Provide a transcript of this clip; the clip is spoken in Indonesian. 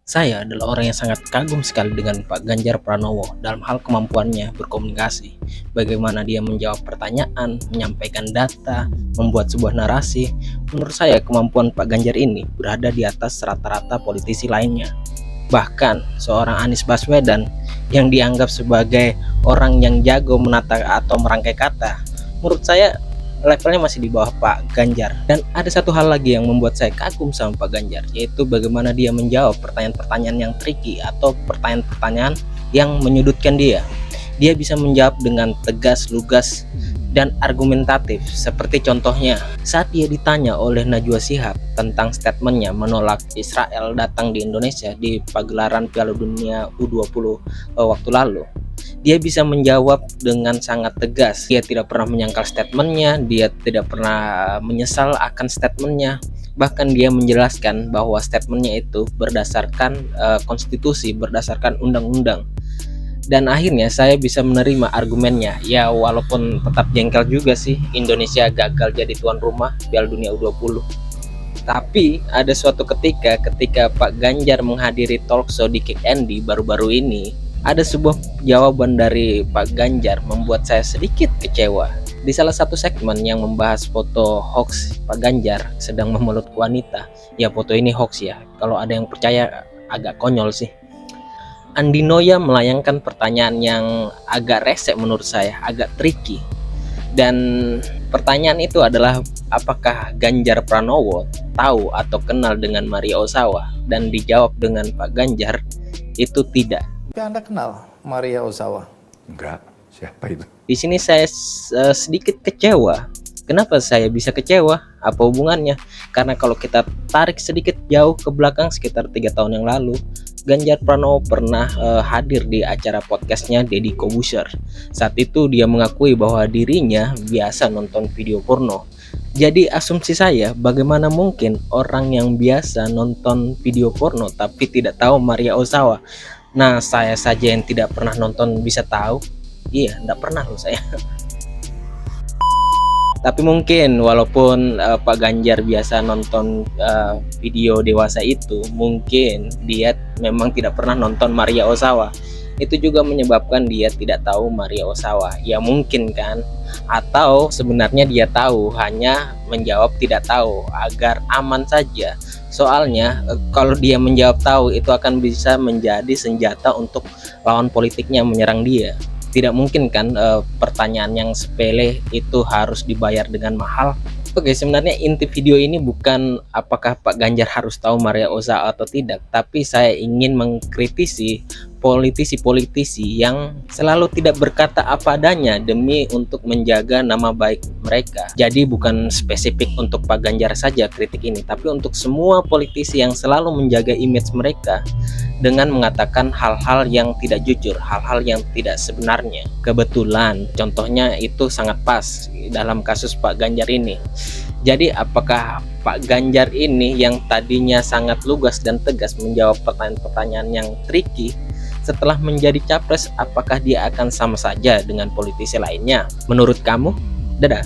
Saya adalah orang yang sangat kagum sekali dengan Pak Ganjar Pranowo dalam hal kemampuannya berkomunikasi. Bagaimana dia menjawab pertanyaan, menyampaikan data, membuat sebuah narasi. Menurut saya kemampuan Pak Ganjar ini berada di atas rata-rata politisi lainnya. Bahkan seorang Anies Baswedan yang dianggap sebagai orang yang jago menata atau merangkai kata, menurut saya levelnya masih di bawah Pak Ganjar. Dan ada satu hal lagi yang membuat saya kagum sama Pak Ganjar, yaitu bagaimana dia menjawab pertanyaan-pertanyaan yang tricky atau pertanyaan-pertanyaan yang menyudutkan dia. Dia bisa menjawab dengan tegas, lugas, dan argumentatif. Seperti contohnya saat dia ditanya oleh Najwa Shihab tentang statementnya menolak Israel datang di Indonesia di pagelaran Piala Dunia U20 waktu lalu. Dia bisa menjawab dengan sangat tegas. Dia tidak pernah menyangkal statementnya, dia tidak pernah menyesal akan statementnya. Bahkan dia menjelaskan bahwa statementnya itu berdasarkan konstitusi, berdasarkan undang-undang. Dan akhirnya saya bisa menerima argumennya. Ya walaupun tetap jengkel juga sih Indonesia gagal jadi tuan rumah Piala Dunia U20. Tapi ada suatu ketika Pak Ganjar menghadiri talkshow di Kick Andy baru-baru ini, ada sebuah jawaban dari Pak Ganjar membuat saya sedikit kecewa. Di salah satu segmen yang membahas foto hoax Pak Ganjar sedang memeluk wanita. Ya foto ini hoax ya, kalau ada yang percaya agak konyol sih. Andi Noya melayangkan pertanyaan yang agak rese menurut saya, agak tricky. Dan pertanyaan itu adalah apakah Ganjar Pranowo tahu atau kenal dengan Maria Ozawa? Dan dijawab dengan Pak Ganjar itu tidak. Anda kenal Maria Ozawa? Enggak, siapa itu? Di sini saya sedikit kecewa. Kenapa saya bisa kecewa? Apa hubungannya? Karena kalau kita tarik sedikit jauh ke belakang sekitar 3 tahun yang lalu, Ganjar Pranowo pernah hadir di acara podcastnya Deddy Corbuzier. Saat itu dia mengakui bahwa dirinya biasa nonton video porno. Jadi asumsi saya, bagaimana mungkin orang yang biasa nonton video porno tapi tidak tahu Maria Ozawa? Nah, saya saja yang tidak pernah nonton bisa tahu? Iya, tidak pernah loh saya. Tapi mungkin walaupun Pak Ganjar biasa nonton video dewasa itu, mungkin dia memang tidak pernah nonton Maria Ozawa. Itu juga menyebabkan dia tidak tahu Maria Ozawa. Ya mungkin kan. Atau sebenarnya dia tahu, hanya menjawab tidak tahu agar aman saja. Soalnya kalau dia menjawab tahu, itu akan bisa menjadi senjata untuk lawan politiknya menyerang dia. Tidak mungkin kan pertanyaan yang sepele itu harus dibayar dengan mahal. Oke, sebenarnya inti video ini bukan apakah Pak Ganjar harus tahu Maria Ozawa atau tidak, tapi saya ingin mengkritisi politisi-politisi yang selalu tidak berkata apa adanya demi untuk menjaga nama baik mereka. Jadi bukan spesifik untuk Pak Ganjar saja kritik ini, tapi untuk semua politisi yang selalu menjaga image mereka dengan mengatakan hal-hal yang tidak jujur, hal-hal yang tidak sebenarnya. Kebetulan contohnya itu sangat pas dalam kasus Pak Ganjar ini. Jadi apakah Pak Ganjar ini yang tadinya sangat lugas dan tegas menjawab pertanyaan-pertanyaan yang tricky, setelah menjadi capres apakah dia akan sama saja dengan politisi lainnya? Menurut kamu? Dadah.